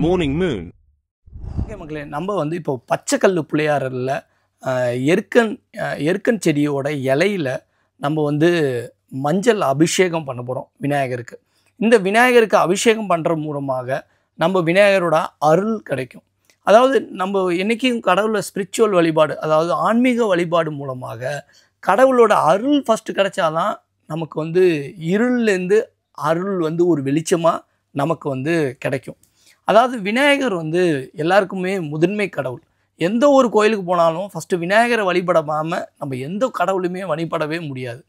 Morning Moon. Okay மக்களே, நம்ம வந்து இப்போ பச்சைக்கல் புளியாரில் எருக்கன் செடியோட இலையில நம்ம வந்து மஞ்சள் அபிஷேகம் பண்ண போகிறோம் விநாயகருக்கு. இந்த விநாயகருக்கு அபிஷேகம் பண்ணுற மூலமாக நம்ம விநாயகரோட அருள் கிடைக்கும். அதாவது நம்ம என்றைக்கும் கடவுளை ஸ்பிரிச்சுவல் வழிபாடு, அதாவது ஆன்மீக வழிபாடு மூலமாக கடவுளோட அருள் ஃபஸ்ட்டு கிடைச்சாதான் நமக்கு வந்து இருள்லேருந்து அருள் வந்து ஒரு வெளிச்சமாக நமக்கு வந்து கிடைக்கும். அதாவது விநாயகர் வந்து எல்லாருக்குமே முதன்மை கடவுள். எந்த ஒரு கோயிலுக்கு போனாலும் ஃபஸ்ட்டு விநாயகரை வழிபடாமல் நம்ம எந்த கடவுளுமே வழிபடவே முடியாது.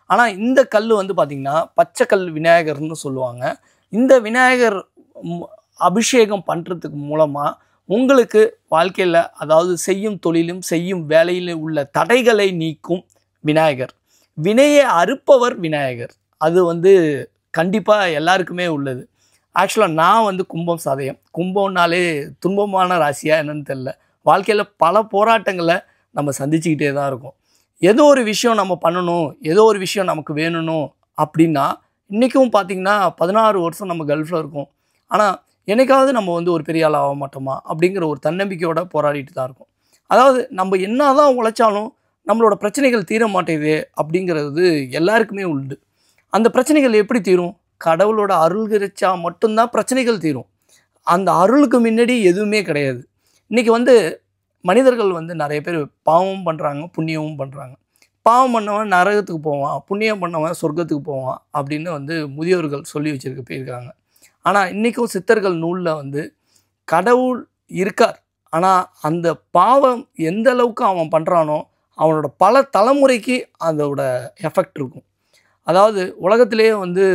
ஆனால் இந்த கல் வந்து பார்த்திங்கன்னா பச்சைக்கல் விநாயகர்னு சொல்லுவாங்க. இந்த விநாயகர் அபிஷேகம் பண்ணுறதுக்கு மூலமாக உங்களுக்கு வாழ்க்கையில், அதாவது செய்யும் தொழிலும் செய்யும் வேலையில் உள்ள தடைகளை நீக்கும் விநாயகர். வினையை அறுப்பவர் விநாயகர். அது வந்து கண்டிப்பாக எல்லாருக்குமே உள்ளது. ஆக்சுவலாக நான் வந்து கும்பம் சதயம். கும்பம்னாலே துன்பமான ராசியாக என்னன்னு தெரில. வாழ்க்கையில் பல போராட்டங்களை நம்ம சந்திச்சுக்கிட்டே தான் இருக்கோம். ஏதோ ஒரு விஷயம் நம்ம பண்ணணும், ஏதோ ஒரு விஷயம் நமக்கு வேணும் அப்படின்னா, இன்றைக்கும் பார்த்திங்கன்னா 16 வருஷம் நம்ம கல்ஃபில் இருக்கோம். ஆனால் என்னைக்காவது நம்ம வந்து ஒரு பெரிய ஆள் ஆக மாட்டோமா அப்படிங்கிற ஒரு தன்னம்பிக்கையோடு போராடிட்டு தான் இருக்கோம். அதாவது நம்ம என்ன தான் உழைச்சாலும் நம்மளோட பிரச்சனைகள் தீர மாட்டேது அப்படிங்கிறது எல்லாருக்குமே உண்டு. அந்த பிரச்சனைகள் எப்படி தீரும்? கடவுளோட அருள் கிடைச்சா மட்டும்தான் பிரச்சனைகள் தீரும். அந்த அருளுக்கு முன்னாடி எதுவுமே கிடையாது. இன்றைக்கி வந்து மனிதர்கள் வந்து நிறைய பேர் பாவமும் பண்ணுறாங்க, புண்ணியமும் பண்ணுறாங்க. பாவம் பண்ணவன் நரகத்துக்கு போவான், புண்ணியம் பண்ணவன் சொர்க்கத்துக்கு போவான் அப்படின்னு வந்து முதியோர்கள் சொல்லி வச்சுருக்க போயிருக்காங்க. ஆனால் இன்றைக்கும் சித்தர்கள் நூலில் வந்து கடவுள் இருக்கார். ஆனால் அந்த பாவம் எந்த அளவுக்கு அவன் பண்ணுறானோ அவனோட பல தலைமுறைக்கு அதோட எஃபெக்ட் இருக்கும். அதாவது உலகத்திலேயே வந்து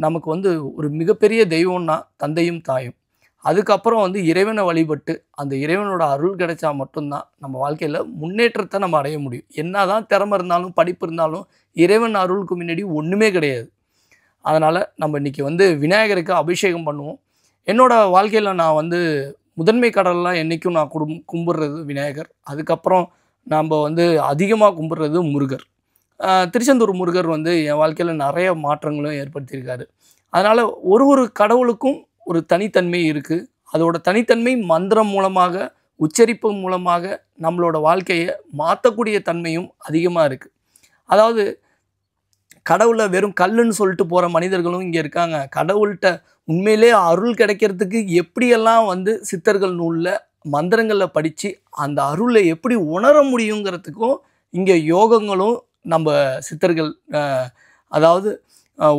நமக்கு வந்து ஒரு மிகப்பெரிய தெய்வம்னா தந்தையும் தாயும். அதுக்கப்புறம் வந்து இறைவனை வழிபட்டு அந்த இறைவனோட அருள் கிடைச்சா மட்டும்தான் நம்ம வாழ்க்கையில் முன்னேற்றத்தை நம்ம அடைய முடியும். என்ன தான் திறமை இருந்தாலும் படிப்பு இருந்தாலும் இறைவன் அருளுக்கு முன்னாடி ஒன்றுமே கிடையாது. அதனால் நம்ம இன்றைக்கி வந்து விநாயகருக்கு அபிஷேகம் பண்ணுவோம். என்னோடய வாழ்க்கையில் நான் வந்து முதன்மை கடவுள்லாம் என்றைக்கும் நான் கும்பிட்றது விநாயகர். அதுக்கப்புறம் நம்ம வந்து அதிகமாக கும்பிட்றது முருகர். திருச்செந்தூர் முருகர் வந்து என் வாழ்க்கையில் நிறைய மாற்றங்களும் ஏற்படுத்தியிருக்காரு. அதனால் ஒரு கடவுளுக்கும் ஒரு தனித்தன்மை இருக்குது. அதோட தனித்தன்மை மந்திரம் மூலமாக, உச்சரிப்பு மூலமாக நம்மளோட வாழ்க்கையை மாற்றக்கூடிய தன்மையும் அதிகமாக இருக்குது. அதாவது கடவுளை வெறும் கல்லுன்னு சொல்லிட்டு போகிற மனிதர்களும் இங்கே இருக்காங்க. கடவுள்கிட்ட உண்மையிலே அருள் கிடைக்கிறதுக்கு எப்படியெல்லாம் வந்து சித்தர்கள் நூலில் மந்திரங்களில் படித்து அந்த அருளை எப்படி உணர முடியுங்கிறதுக்கும் இங்கே யோகங்களும் நம்ம சித்தர்கள் அதாவது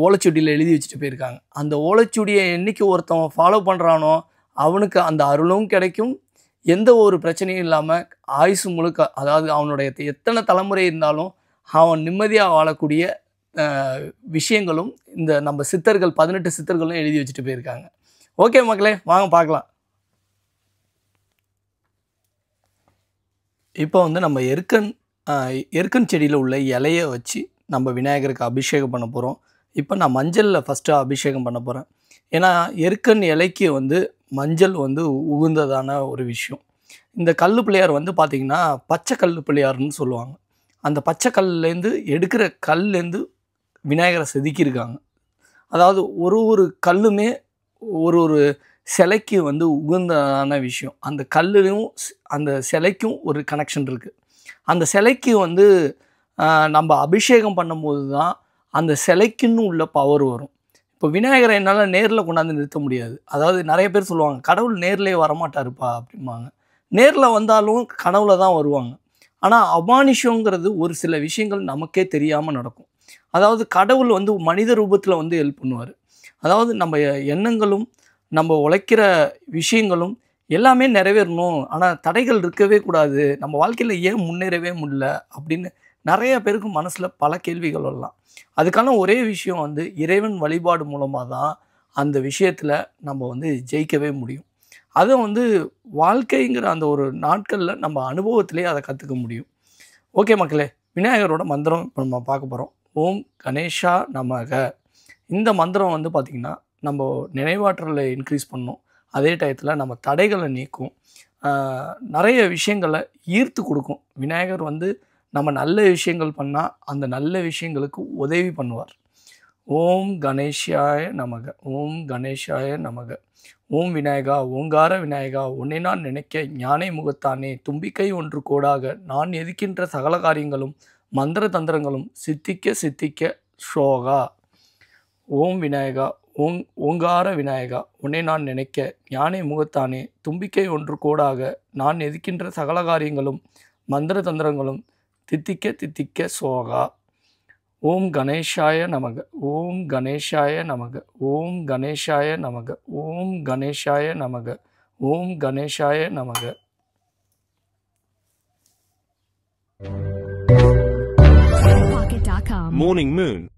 ஓலைச்சுவடியில் எழுதி வச்சுட்டு போயிருக்காங்க. அந்த ஓலைச்சுவடியை என்றைக்கு ஒருத்தவன் ஃபாலோ பண்ணுறானோ அவனுக்கு அந்த அருளும் கிடைக்கும். எந்த ஒரு பிரச்சனையும் இல்லாமல் ஆயுசு முழுக்க, அதாவது அவனுடைய எத்தனை தலைமுறை இருந்தாலும் அவன் நிம்மதியாக வாழக்கூடிய விஷயங்களும் இந்த நம்ம சித்தர்கள் 18 சித்தர்களும் எழுதி வச்சுட்டு போயிருக்காங்க. ஓகே மக்களே, வாங்க பார்க்கலாம். இப்போ வந்து நம்ம எருக்கன் செடியில் உள்ள இலையை வச்சு நம்ம விநாயகருக்கு அபிஷேகம் பண்ண போகிறோம். இப்போ நான் மஞ்சளில் ஃபஸ்ட்டு அபிஷேகம் பண்ண போகிறேன். ஏன்னா எருக்கன் இலைக்கு வந்து மஞ்சள் வந்து உகுந்ததான ஒரு விஷயம். இந்த கல் பிள்ளையார் வந்து பார்த்திங்கன்னா பச்சை கல் பிள்ளையார்னு சொல்லுவாங்க. அந்த பச்சை கல்லேருந்து எடுக்கிற கல்லேருந்து விநாயகரை செதுக்கியிருக்காங்க. அதாவது ஒரு கல்லுமே ஒரு சிலைக்கு வந்து உகந்ததான விஷயம். அந்த கல்லுலையும் அந்த சிலைக்கும் ஒரு கனெக்ஷன் இருக்குது. அந்த சிலைக்கு வந்து நம்ம அபிஷேகம் பண்ணும்போது தான் அந்த சிலைக்குன்னு உள்ள பவர் வரும். இப்போ விநாயகரை என்னால் நேரில் கொண்டாந்து நிறுத்த முடியாது. அதாவது நிறைய பேர் சொல்லுவாங்க கடவுள் நேர்லேயே வரமாட்டாருப்பா அப்படிம்பாங்க. நேரில் வந்தாலும் கனவுல தான் வருவாங்க. ஆனால் அமானுஷங்கிறது ஒரு சில விஷயங்கள் நமக்கே தெரியாமல் நடக்கும். அதாவது கடவுள் வந்து மனித ரூபத்தில் வந்து ஹெல்ப் பண்ணுவார். அதாவது நம்ம எண்ணங்களும் நம்ம உழைக்கிற விஷயங்களும் எல்லாமே நிறைவேறணும், ஆனால் தடைகள் இருக்கவே கூடாது, நம்ம வாழ்க்கையில் ஏன் முன்னேறவே முடியல அப்படின்னு நிறைய பேருக்கு மனசில் பல கேள்விகள் வரலாம். அதுக்கான ஒரே விஷயம் வந்து இறைவன் வழிபாடு மூலமாக தான் அந்த விஷயத்தில் நம்ம வந்து ஜெயிக்கவே முடியும். அதை வந்து வாழ்க்கைங்கிற அந்த ஒரு நாட்களில் நம்ம அனுபவத்திலே அதை கற்றுக்க முடியும். ஓகே மக்களே, விநாயகரோட மந்திரம் இப்போ நம்ம பார்க்க போகிறோம். ஓம் கணேஷா நமக. இந்த மந்திரம் வந்து பார்த்திங்கன்னா நம்ம நினைவாற்றலை இன்க்ரீஸ் பண்ணணும். அதே டயத்தில் நம்ம தடைகளை நீக்கும், நிறைய விஷயங்களை ஈர்த்து கொடுக்கும். விநாயகர் வந்து நம்ம நல்ல விஷயங்கள் பண்ணால் அந்த நல்ல விஷயங்களுக்கு உதவி பண்ணுவார். ஓம் கணேஷாய நமக. ஓம் கணேஷாய நமக. ஓம் விநாயகா ஓங்கார விநாயகா உன்னை நான் நினைக்க ஞானை முகத்தானே தும்பிக்கை ஒன்று கோடாக நான் எதிர்க்கின்ற சகல காரியங்களும் மந்திர தந்திரங்களும் சித்திக்க சித்திக்க ஸ்ரோகா. ஓம் விநாயகா ஓங்கார விநாயகா உன்னை நான் நினைக்க ஞானை முகத்தானே தும்பிக்கை ஒன்று கோடாக நான் எதிர்க்கின்ற சகல காரியங்களும் மந்திர தந்திரங்களும் தித்திக்க தித்திக்க சோகா. ஓம் கணேஷாய நமக. ஓம் கணேஷாய நமக. ஓம் கணேஷாய நமக. ஓம் கணேஷாய நமக. ஓம் கணேஷாய நமக. Morning Moon.